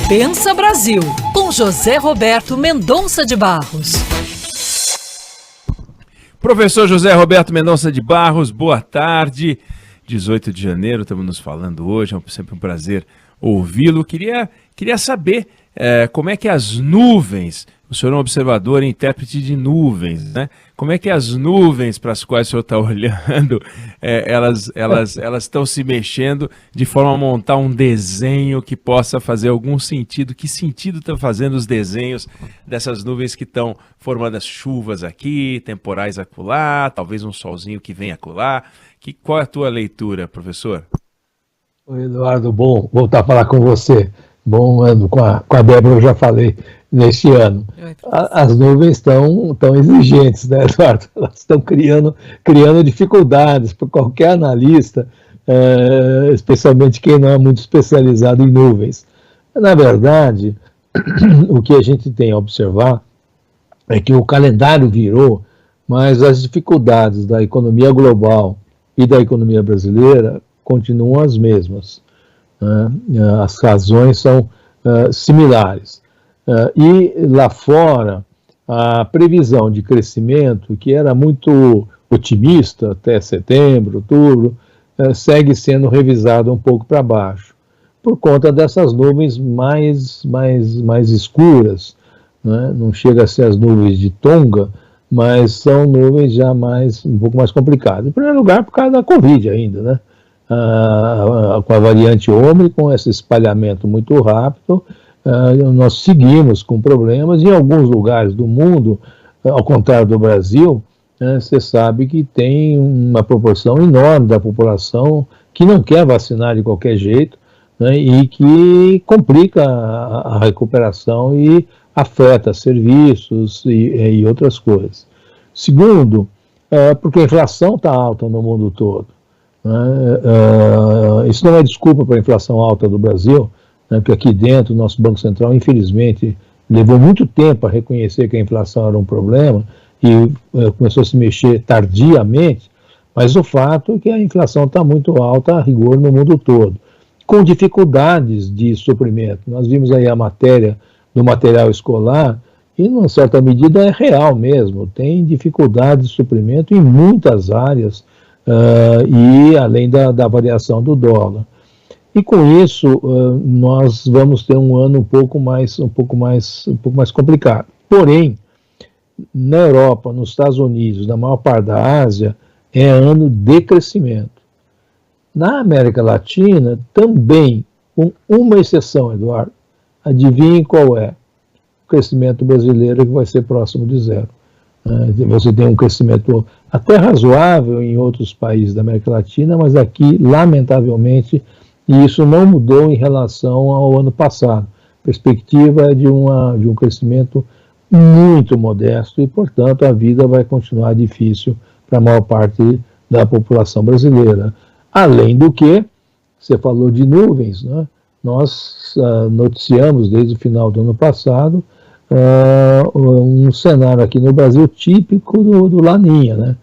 Pensa Brasil, com José Roberto Mendonça de Barros. Professor José Roberto Mendonça de Barros, boa tarde. 18 de janeiro, estamos nos falando hoje, é sempre um prazer ouvi-lo. Queria saber como é que as nuvens, o senhor é um observador e intérprete de nuvens, né? Como é que as nuvens para as quais o senhor está olhando, elas estão se mexendo de forma a montar um desenho que possa fazer algum sentido? Que sentido estão fazendo os desenhos dessas nuvens que estão formando as chuvas aqui, temporais acolá, talvez um solzinho que vem acolá? Qual é a tua leitura, professor? Oi, Eduardo, bom voltar a falar com você. Bom ano, com a Débora eu já falei neste ano. As nuvens estão exigentes, né, Eduardo? Elas estão criando dificuldades para qualquer analista, especialmente quem não é muito especializado em nuvens. Na verdade, o que a gente tem a observar é que o calendário virou, mas as dificuldades da economia global e da economia brasileira continuam as mesmas. As razões são similares. E lá fora, a previsão de crescimento, que era muito otimista até setembro, outubro, segue sendo revisada um pouco para baixo, por conta dessas nuvens mais escuras, né? Não chega a ser as nuvens de Tonga, mas são nuvens já um pouco mais complicadas. Em primeiro lugar, por causa da Covid ainda, né? Com a variante Ômicron, esse espalhamento muito rápido, nós seguimos com problemas. Em alguns lugares do mundo, ao contrário do Brasil, você sabe que tem uma proporção enorme da população que não quer vacinar de qualquer jeito, né, e que complica a recuperação e afeta serviços e outras coisas. Segundo, porque a inflação está alta no mundo todo. Isso não é desculpa para a inflação alta do Brasil, né, porque aqui dentro o nosso Banco Central, infelizmente, levou muito tempo a reconhecer que a inflação era um problema e começou a se mexer tardiamente, mas o fato é que a inflação está muito alta a rigor no mundo todo, com dificuldades de suprimento. Nós vimos aí a matéria do material escolar e, numa certa medida, é real mesmo, tem dificuldades de suprimento em muitas áreas, e além da variação do dólar. E com isso, nós vamos ter um ano um pouco mais complicado. Porém, na Europa, nos Estados Unidos, na maior parte da Ásia, é ano de crescimento. Na América Latina, também, com uma exceção, Eduardo. Adivinhe qual é? O crescimento brasileiro, que vai ser próximo de zero. Você tem um crescimento até razoável em outros países da América Latina, mas aqui, lamentavelmente, isso não mudou em relação ao ano passado. A perspectiva é de um crescimento muito modesto e, portanto, a vida vai continuar difícil para a maior parte da população brasileira. Além do que, você falou de nuvens, né? Nós noticiamos desde o final do ano passado um cenário aqui no Brasil típico do Laninha, né?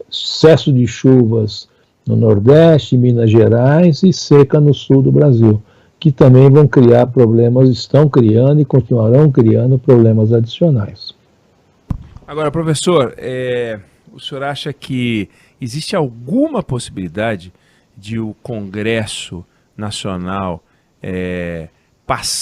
Excesso de chuvas no Nordeste, Minas Gerais e seca no sul do Brasil, que também vão criar problemas, estão criando e continuarão criando problemas adicionais. Agora, professor, o senhor acha que existe alguma possibilidade de o Congresso Nacional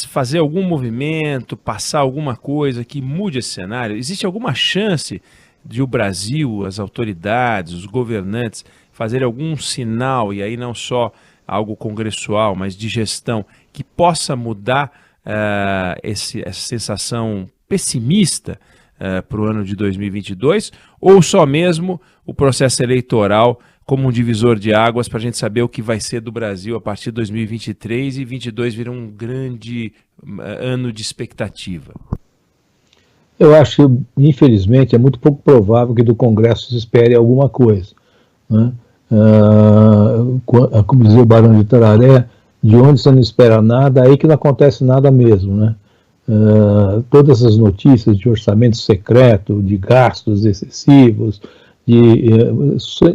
fazer algum movimento, passar alguma coisa que mude esse cenário? Existe alguma chance de o Brasil, as autoridades, os governantes, fazerem algum sinal, e aí não só algo congressual, mas de gestão, que possa mudar essa sensação pessimista para o ano de 2022, ou só mesmo o processo eleitoral como um divisor de águas para a gente saber o que vai ser do Brasil a partir de 2023 e 2022 vira um grande ano de expectativa? Eu acho que, infelizmente, é muito pouco provável que do Congresso se espere alguma coisa, né? Como dizia o Barão de Tararé, de onde você não espera nada, aí que não acontece nada mesmo, né? Todas as notícias de orçamento secreto, de gastos excessivos,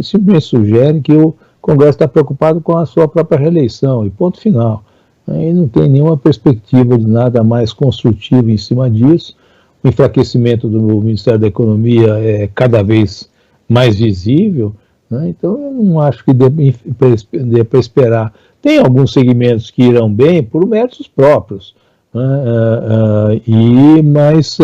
simplesmente sugerem que o Congresso está preocupado com a sua própria reeleição, e ponto final. E não tem nenhuma perspectiva de nada mais construtivo em cima disso. O enfraquecimento do Ministério da Economia é cada vez mais visível, né? Então eu não acho que dê para esperar. Tem alguns segmentos que irão bem por méritos próprios, né? Mas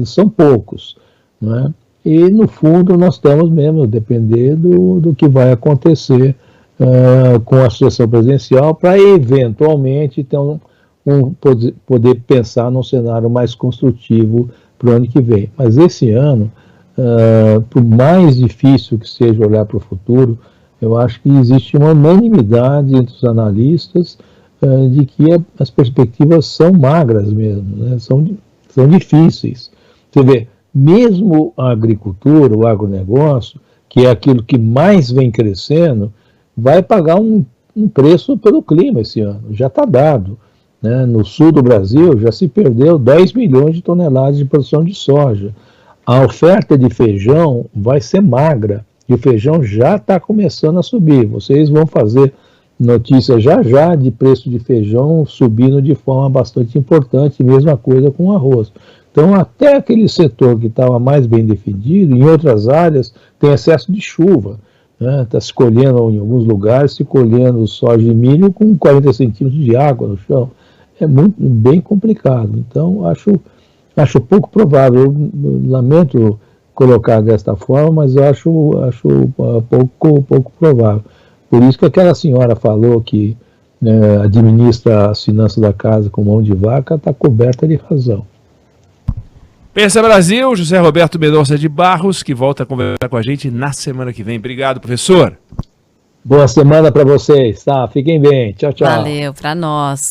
são poucos, né? E no fundo nós estamos mesmo a depender do que vai acontecer com a sucessão presidencial para eventualmente ter poder pensar num cenário mais construtivo para o ano que vem. Mas esse ano, por mais difícil que seja olhar para o futuro, eu acho que existe uma unanimidade entre os analistas de que as perspectivas são magras mesmo, né? São difíceis. Você vê, mesmo a agricultura, o agronegócio, que é aquilo que mais vem crescendo, vai pagar um preço pelo clima esse ano, já está dado, né? No sul do Brasil já se perdeu 10 milhões de toneladas de produção de soja. A oferta de feijão vai ser magra, e o feijão já está começando a subir. Vocês vão fazer notícia já de preço de feijão subindo de forma bastante importante, mesma coisa com o arroz. Então, até aquele setor que estava mais bem defendido, em outras áreas, tem excesso de chuva. Está se colhendo, em alguns lugares, se colhendo soja e milho com 40 centímetros de água no chão. É bem complicado. Então, acho pouco provável. Eu lamento colocar desta forma, mas acho pouco provável. Por isso que aquela senhora falou que administra as finanças da casa com mão de vaca, está coberta de razão. Pensa Brasil, José Roberto Mendonça de Barros, que volta a conversar com a gente na semana que vem. Obrigado, professor. Boa semana para vocês, tá? Fiquem bem. Tchau, tchau. Valeu, para nós.